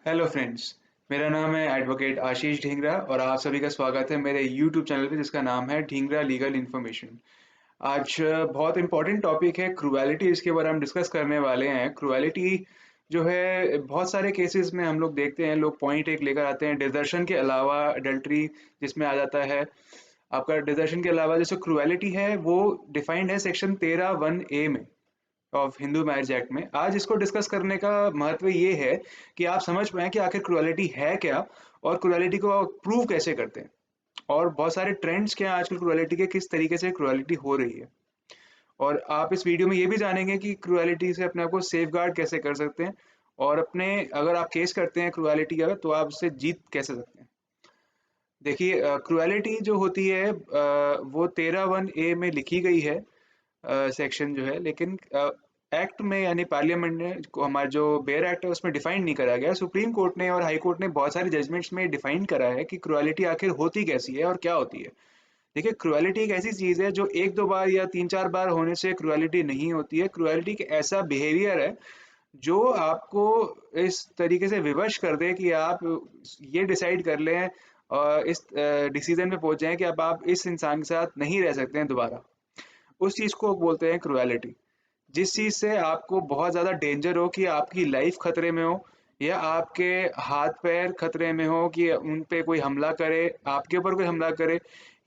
Hello friends. मेरा नाम है एडवोकेट आशीष ढींगरा और आप सभी का स्वागत है मेरे यूट्यूब चैनल पे जिसका नाम है ढींगरा लीगल इन्फॉर्मेशन। आज बहुत इंपॉर्टेंट टॉपिक है क्रूएलिटी, इसके बारे में हम डिस्कस करने वाले हैं। क्रूएलिटी जो है बहुत सारे केसेस में हम लोग देखते हैं, लोग पॉइंट एक लेकर आते हैं डिजर्शन के अलावा अडल्ट्री जिसमें आ जाता है। आपका डिजर्शन के अलावा जैसे क्रूएलिटी है वो डिफाइंड है सेक्शन 13(1)(a) में ऑफ हिंदू मैरिज एक्ट में। आज इसको डिस्कस करने का महत्व ये है कि आप समझ पाएँ कि आखिर क्रूएलिटी है क्या और क्रूएलिटी को प्रूव कैसे करते हैं और बहुत सारे ट्रेंड्स क्या हैं आजकल क्रूएलिटी के, किस तरीके से क्रूएलिटी हो रही है। और आप इस वीडियो में ये भी जानेंगे कि क्रूएलिटी से अपने आप को सेफगार्ड कैसे कर सकते हैं और अपने अगर आप केस करते हैं क्रूएलिटी का तो आप उससे जीत कैसे सकते हैं। देखिए क्रूएलिटी जो होती है वो 13(1)(a) में लिखी गई है सेक्शन जो है, लेकिन एक्ट में यानी पार्लियामेंट ने हमारा जो बेयर एक्ट है उसमें डिफाइन नहीं करा गया। सुप्रीम कोर्ट ने और हाई कोर्ट ने बहुत सारे जजमेंट्स में डिफाइन करा है कि क्रुएलिटी आखिर होती कैसी है और क्या होती है। देखिए क्रुएलिटी एक ऐसी चीज है जो एक दो बार या तीन चार बार होने से क्रुएलिटी नहीं होती है। क्रुएलिटी एक ऐसा बिहेवियर है जो आपको इस तरीके से विवश कर दे कि आप ये डिसाइड कर लें, इस डिसीजन पे पहुंच जाएं कि अब आप इस इंसान के साथ नहीं रह सकते हैं दोबारा। उस चीज को बोलते हैं क्रुएलिटी। जिस चीज से आपको बहुत ज्यादा डेंजर हो कि आपकी लाइफ खतरे में हो या आपके हाथ पैर खतरे में हो कि उन पे कोई हमला करे, आपके ऊपर कोई हमला करे,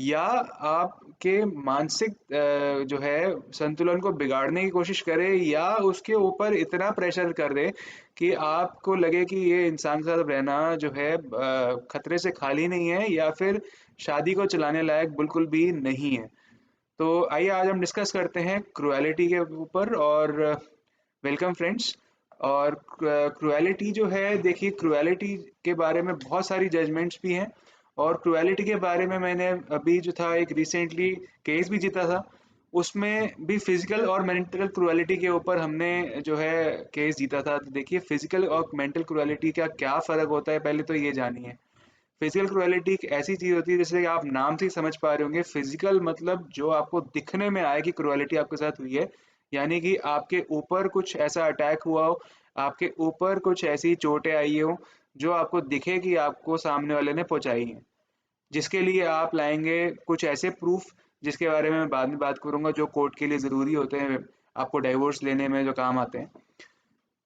या आपके मानसिक जो है संतुलन को बिगाड़ने की कोशिश करे या उसके ऊपर इतना प्रेशर कर दे कि आपको लगे कि ये इंसान के साथ रहना जो है खतरे से खाली नहीं है या फिर शादी को चलाने लायक बिल्कुल भी नहीं है। तो आइए आज हम डिस्कस करते हैं क्रुएलिटी के ऊपर। और वेलकम फ्रेंड्स। और क्रुएलिटी जो है, देखिए क्रुएलिटी के बारे में बहुत सारी जजमेंट्स भी हैं और क्रुएलिटी के बारे में मैंने अभी जो था एक रिसेंटली केस भी जीता था, उसमें भी फिजिकल और मेंटल क्रुएलिटी के ऊपर हमने जो है केस जीता था। तो देखिए फिजिकल और मेंटल क्रुएलिटी का क्या फ़र्क होता है पहले तो ये जानिए। फिजिकल क्रुएलिटी एक ऐसी चीज होती है, जैसे कि आप नाम से ही समझ पा रहे होंगे, फिजिकल मतलब जो आपको दिखने में आए कि क्रुएलिटी आपके साथ हुई है, यानी कि आपके ऊपर कुछ ऐसा अटैक हुआ हो, आपके ऊपर कुछ ऐसी चोटें आई हो जो आपको दिखे कि आपको सामने वाले ने पहुंचाई हैं, जिसके लिए आप लाएंगे कुछ ऐसे प्रूफ जिसके बारे में मैं बाद में बात करूंगा, जो कोर्ट के लिए जरूरी होते हैं, आपको डाइवोर्स लेने में जो काम आते हैं।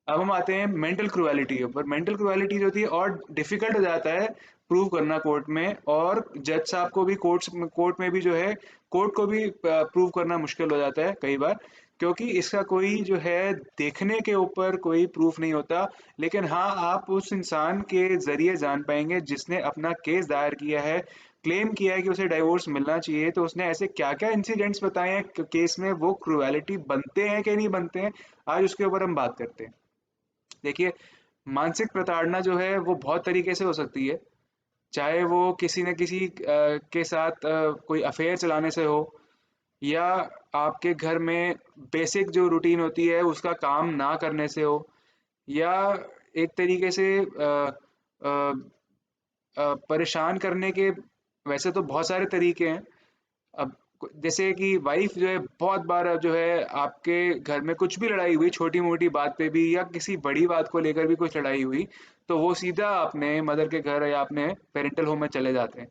अब हम आते हैं मेंटल क्रुएलिटी के ऊपर। मेंटल क्रुएलिटी जो होती है और डिफिकल्ट हो जाता है प्रूव करना कोर्ट में, और जज साहब को भी कोर्ट में भी जो है कोर्ट को भी प्रूव करना मुश्किल हो जाता है कई बार, क्योंकि इसका कोई जो है देखने के ऊपर कोई प्रूफ नहीं होता। लेकिन हाँ, आप उस इंसान के जरिए जान पाएंगे जिसने अपना केस दायर किया है, क्लेम किया है कि उसे डाइवोर्स मिलना चाहिए, तो उसने ऐसे क्या क्या इंसिडेंट्स बताए हैं केस में, वो क्रुएलिटी बनते हैं कि नहीं बनते हैं, आज उसके ऊपर हम बात करते हैं। देखिए मानसिक प्रताड़ना जो है वो बहुत तरीके से हो सकती है, चाहे वो किसी न किसी के साथ कोई अफेयर चलाने से हो, या आपके घर में बेसिक जो रूटीन होती है उसका काम ना करने से हो, या एक तरीके से अ, परेशान करने के। वैसे तो बहुत सारे तरीके हैं। अब जैसे कि वाइफ जो है बहुत बार जो है आपके घर में कुछ भी लड़ाई हुई, छोटी मोटी बात पे भी या किसी बड़ी बात को लेकर भी कुछ लड़ाई हुई, तो वो सीधा अपने मदर के घर या अपने पेरेंटल होम में चले जाते हैं।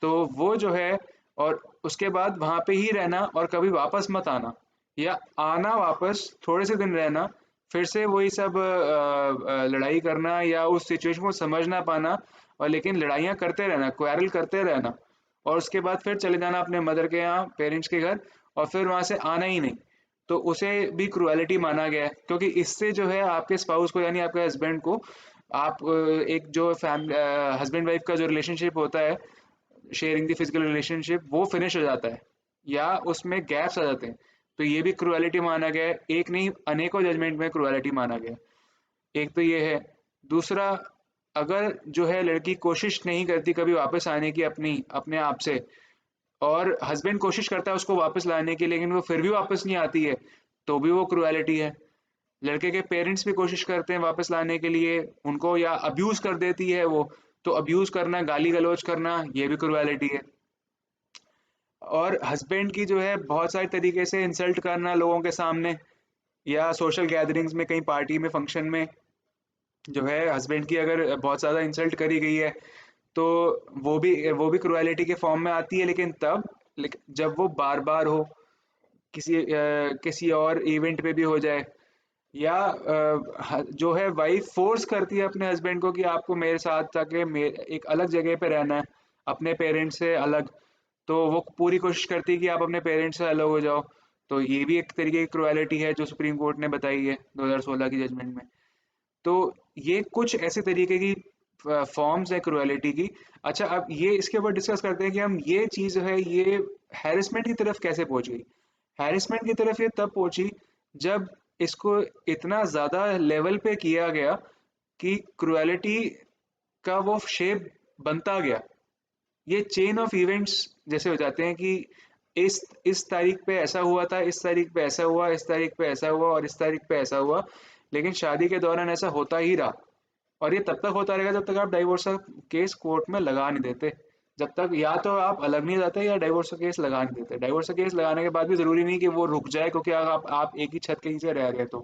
तो वो जो है, और उसके बाद वहां पे ही रहना और कभी वापस मत आना, या आना वापस थोड़े से दिन रहना, फिर से वही सब लड़ाई करना या उस सिचुएशन को समझ ना पाना, और लेकिन लड़ाइयाँ करते रहना, क्वारल करते रहना, और उसके बाद फिर चले जाना अपने मदर के यहाँ, पेरेंट्स के घर, और फिर वहां से आना ही नहीं, तो उसे भी क्रुएलिटी माना गया है। क्योंकि इससे जो है आपके स्पाउस को यानी आपके हस्बैंड को, आप एक जो फैमिली हस्बैंड वाइफ का जो रिलेशनशिप होता है, शेयरिंग द फिजिकल रिलेशनशिप, वो फिनिश हो जाता है या उसमें गैप्स आ जाते हैं। तो ये भी क्रुएलिटी माना गया है, एक नहीं अनेकों जजमेंट में क्रुएलिटी माना गया है। एक तो ये है। दूसरा, अगर जो है लड़की कोशिश नहीं करती कभी वापस आने की अपनी अपने आप से, और हस्बैंड कोशिश करता है उसको वापस लाने की लेकिन वो फिर भी वापस नहीं आती है, तो भी वो क्रुएलिटी है। लड़के के पेरेंट्स भी कोशिश करते हैं वापस लाने के लिए उनको, या अब्यूज कर देती है वो, तो अब्यूज करना, गाली गलौज करना, ये भी क्रुएलिटी है। और हस्बैंड की जो है बहुत सारे तरीके से इंसल्ट करना लोगों के सामने, या सोशल गैदरिंग्स में, कहीं पार्टी में, फंक्शन में, जो है हस्बैंड की अगर बहुत ज़्यादा इंसल्ट करी गई है, तो वो भी क्रुएलिटी के फॉर्म में आती है, लेकिन तब जब वो बार-बार हो, किसी और इवेंट पे भी हो जाए, या जो है वाइफ फोर्स करती है अपने हस्बैंड को कि आपको मेरे साथ जाके एक अलग जगह पे रहना है, अपने पेरेंट्स से अलग। तो वो पूरी कोशिश करती है कि आप अपने पेरेंट्स से अलग हो जाओ। तो ये भी एक तरीके की क्रुएलिटी है जो सुप्रीम कोर्ट ने बताई है 2016 की जजमेंट में। तो ये कुछ ऐसे तरीके की फॉर्म्स है क्रुएलिटी की। अच्छा, अब ये इसके ऊपर डिस्कस करते हैं कि हम ये चीज़ है, ये हैरेसमेंट की तरफ कैसे पहुंच गई। हैरेसमेंट की तरफ ये तब पहुंची जब इसको इतना ज़्यादा लेवल पे किया गया कि क्रुएलिटी का वो शेप बनता गया। ये चेन ऑफ इवेंट्स जैसे हो जाते हैं कि इस तारीख पे ऐसा हुआ था, इस तारीख पे ऐसा हुआ, इस तारीख पे ऐसा हुआ और इस तारीख पे ऐसा हुआ, लेकिन शादी के दौरान ऐसा होता ही रहा। और ये तब तक होता रहेगा जब तक आप डाइवोर्स का केस कोर्ट में लगा नहीं देते। जब तक या तो आप अलग नहीं जाते या डाइवोर्स का केस लगा नहीं देते। डाइवोर्स का केस लगाने के बाद भी जरूरी नहीं कि वो रुक जाए, क्योंकि अगर आप एक ही छत के नीचे रह रहे हैं तो।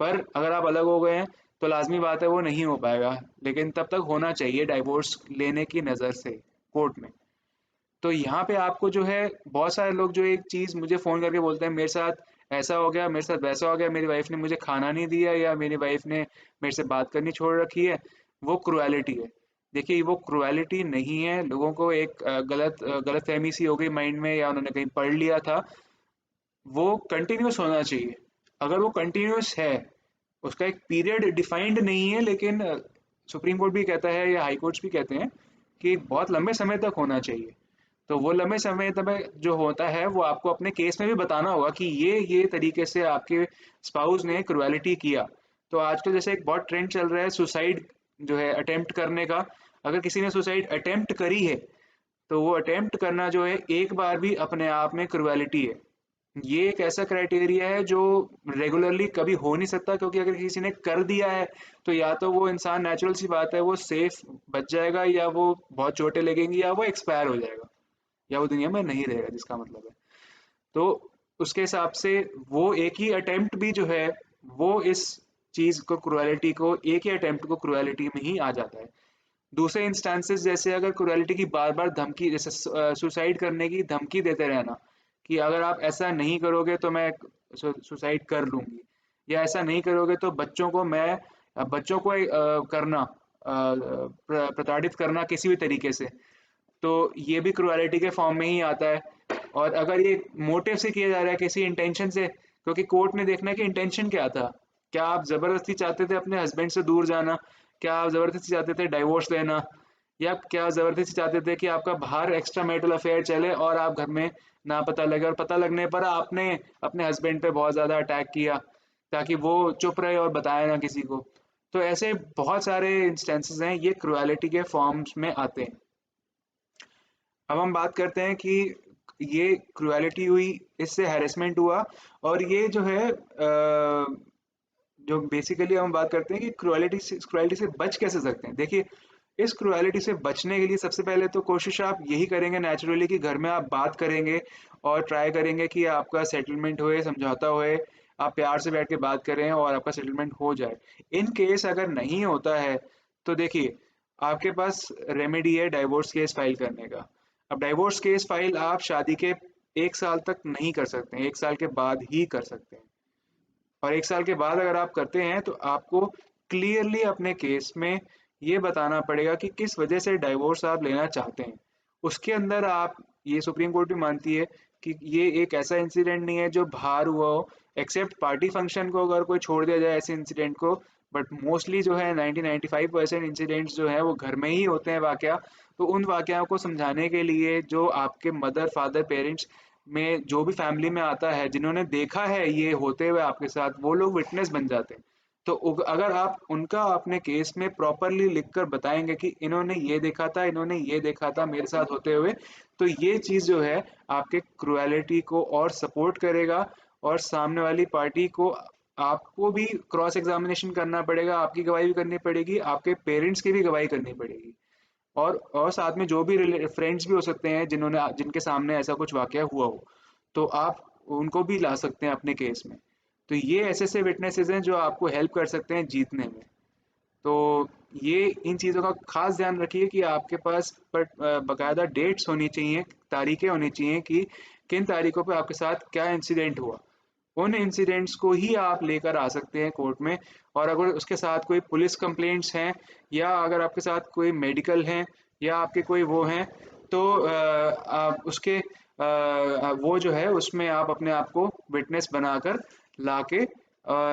पर अगर आप अलग हो गए हैं तो लाजमी बात है वो नहीं हो पाएगा, लेकिन तब तक होना चाहिए डाइवोर्स लेने की नज़र से कोर्ट में। तो यहाँ पे आपको जो है बहुत सारे लोग जो एक चीज़ मुझे फ़ोन करके बोलते हैं, मेरे साथ ऐसा हो गया, मेरे साथ वैसा हो गया, मेरी वाइफ ने मुझे खाना नहीं दिया, या मेरी वाइफ ने मेरे से बात करनी छोड़ रखी है, वो क्रुएलिटी है। देखिए, वो क्रुएलिटी नहीं है। लोगों को एक गलत फहमी सी हो गई माइंड में, या उन्होंने कहीं पढ़ लिया था। वो कंटिन्यूस होना चाहिए। अगर वो कंटिन्यूस है, उसका एक पीरियड डिफाइंड नहीं है, लेकिन सुप्रीम कोर्ट भी कहता है या हाई कोर्ट्स भी कहते हैं कि बहुत लंबे समय तक होना चाहिए। तो वो लंबे समय तक जो होता है वो आपको अपने केस में भी बताना होगा कि ये तरीके से आपके स्पाउस ने क्रुएलिटी किया। तो आजकल जैसे एक बहुत ट्रेंड चल रहा है सुसाइड जो है अटेम्प्ट करने का। अगर किसी ने सुसाइड अटेम्प्ट करी है, तो वो अटेम्प्ट करना जो है एक बार भी अपने आप में क्रुएलिटी है। ये एक ऐसा क्राइटेरिया है जो रेगुलरली कभी हो नहीं सकता, क्योंकि अगर किसी ने कर दिया है तो या तो वो इंसान, नेचुरल सी बात है, वो सेफ बच जाएगा, या वो बहुत चोटें लगेंगी, या वो एक्सपायर हो जाएगा, या वो दुनिया में नहीं रहेगा, जिसका मतलब है। तो उसके हिसाब से वो एक ही अटेम्प्ट भी जो है वो इस चीज को, क्रुएलिटी को, एक ही अटेम्प्ट को क्रुएलिटी में ही आ जाता है। दूसरे इंस्टेंसेस जैसे अगर क्रुएलिटी की बार बार धमकी, जैसे सुसाइड करने की धमकी देते रहना कि अगर आप ऐसा नहीं करोगे तो मैं सुसाइड कर लूंगी, या ऐसा नहीं करोगे तो बच्चों को करना, प्रताड़ित करना किसी भी तरीके से, तो ये भी क्रुएलिटी के फॉर्म में ही आता है। और अगर ये मोटिव से किया जा रहा है, किसी इंटेंशन से, क्योंकि कोर्ट ने देखना है कि इंटेंशन क्या था। क्या आप जबरदस्ती चाहते थे अपने हस्बैंड से दूर जाना, क्या आप जबरदस्ती चाहते थे डाइवोर्स लेना, या क्या जबरदस्ती चाहते थे कि आपका बाहर एक्स्ट्रा मैरिटल अफेयर चले और आप घर में ना पता लगे, और पता लगने पर आपने अपने हस्बैंड पे बहुत ज्यादा अटैक किया ताकि वो चुप रहे और बताए ना किसी को। तो ऐसे बहुत सारे इंस्टेंसेस हैं, ये क्रुएलिटी के फॉर्म्स में आते हैं। अब हम बात करते हैं कि ये क्रुएलिटी हुई, इससे हैरेसमेंट हुआ, और ये जो है जो बेसिकली हम बात करते हैं कि क्रुएलिटी से बच कैसे सकते हैं। देखिए, इस क्रुएलिटी से बचने के लिए सबसे पहले तो कोशिश आप यही करेंगे नेचुरली कि घर में आप बात करेंगे और ट्राई करेंगे कि आपका सेटलमेंट होए, समझौता होए, आप प्यार से बैठ के बात करें और आपका सेटलमेंट हो जाए। इन केस अगर नहीं होता है तो देखिए, आपके पास रेमेडी है डाइवोर्स केस फाइल करने का। अब डाइवोर्स केस फाइल आप शादी के 1 साल तक नहीं कर सकते हैं, 1 साल के बाद ही कर सकते हैं। और 1 साल के बाद अगर आप करते हैं तो आपको क्लियरली अपने केस में ये बताना पड़ेगा कि किस वजह से डाइवोर्स आप लेना चाहते हैं। उसके अंदर आप, ये सुप्रीम कोर्ट भी मानती है कि ये एक ऐसा इंसिडेंट नहीं है जो बाहर हुआ हो, एक्सेप्ट पार्टी फंक्शन को अगर कोई छोड़ दिया जाए ऐसे इंसिडेंट को। बट मोस्टली जो है 90-95% इंसिडेंट्स जो है वो घर में ही होते हैं वाकया। तो उन वाकयाओं को समझाने के लिए जो आपके मदर फादर पेरेंट्स में जो भी फैमिली में आता है, जिन्होंने देखा है ये होते हुए आपके साथ, वो लोग विटनेस बन जाते हैं। तो अगर आप उनका अपने केस में प्रॉपरली लिखकर बताएंगे कि इन्होंने ये देखा था, इन्होंने ये देखा था मेरे साथ होते हुए, तो ये चीज़ जो है आपके क्रुएलिटी को और सपोर्ट करेगा। और सामने वाली पार्टी को, आपको भी क्रॉस एग्जामिनेशन करना पड़ेगा, आपकी गवाही भी करनी पड़ेगी, आपके पेरेंट्स की भी गवाही करनी पड़ेगी, और साथ में जो भी फ्रेंड्स भी हो सकते हैं जिनके सामने ऐसा कुछ वाकया हुआ हो, तो आप उनको भी ला सकते हैं अपने केस में। तो ये ऐसे ऐसे विटनेसेस हैं जो आपको हेल्प कर सकते हैं जीतने में। तो ये इन चीज़ों का खास ध्यान रखिए कि आपके पास बाकायदा डेट्स होनी चाहिए, तारीखें होनी चाहिए कि किन तारीखों पे आपके साथ क्या इंसिडेंट हुआ। उन इंसिडेंट्स को ही आप लेकर आ सकते हैं कोर्ट में। और अगर उसके साथ कोई पुलिस कंप्लेंट्स हैं या अगर आपके साथ कोई मेडिकल हैं या आपके कोई वो हैं, तो आप उसके वो जो है उसमें आप अपने आप को विटनेस बनाकर लाके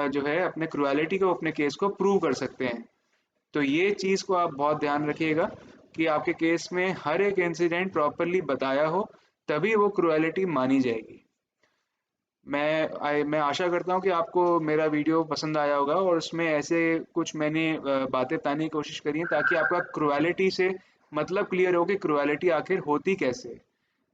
जो है अपने क्रुएलिटी को, अपने केस को प्रूव कर सकते हैं। तो ये चीज़ को आप बहुत ध्यान रखिएगा कि आपके केस में हर एक इंसिडेंट प्रॉपरली बताया हो, तभी वो क्रुएलिटी मानी जाएगी। मैं आशा करता हूँ कि आपको मेरा वीडियो पसंद आया होगा और उसमें ऐसे कुछ मैंने बातें बताने की कोशिश करी हैं ताकि आपका क्रुएलिटी से मतलब क्लियर हो कि क्रुएलिटी आखिर होती कैसे है।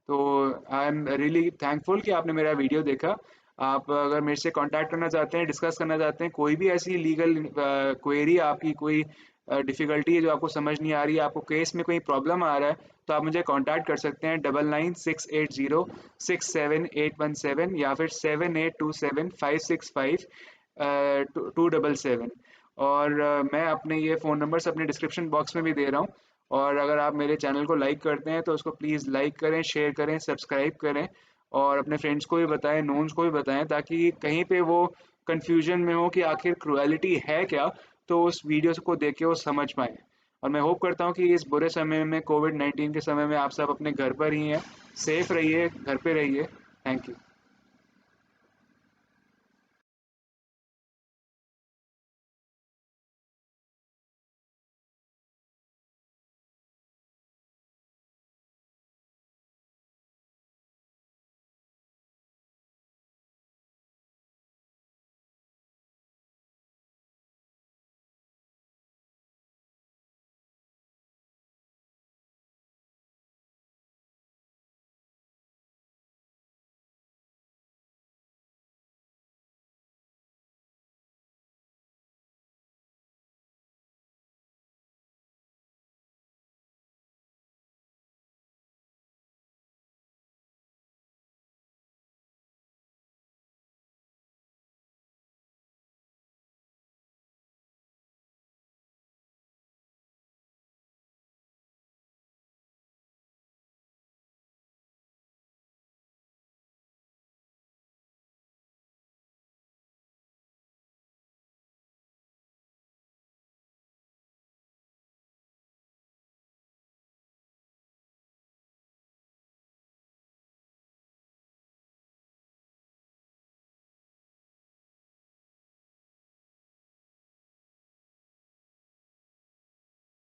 तो आई एम रियली थैंकफुल कि आपने मेरा वीडियो देखा। आप अगर मेरे से कांटेक्ट करना चाहते हैं, डिस्कस करना चाहते हैं, कोई भी ऐसी लीगल क्वेरी, आपकी कोई डिफ़िकल्टी है जो आपको समझ नहीं आ रही है, आपको केस में कोई प्रॉब्लम आ रहा है, तो आप मुझे कांटेक्ट कर सकते हैं 9968067817 या फिर 7827565277। और मैं अपने ये फ़ोन नंबर्स अपने डिस्क्रिप्शन बॉक्स में भी दे रहा हूँ। और अगर आप मेरे चैनल को लाइक करते हैं तो उसको प्लीज़ लाइक करें, शेयर करें, सब्सक्राइब करें और अपने फ्रेंड्स को भी बताएं, नोन्स को भी बताएं, ताकि कहीं पे वो कंफ्यूजन में हो कि आखिर क्रुएलिटी है क्या, तो उस वीडियो को देख के वो समझ पाएँ। और मैं होप करता हूँ कि इस बुरे समय में, कोविड-19 के समय में, आप सब अपने घर पर ही हैं, सेफ रहिए, घर पे रहिए। Thank you.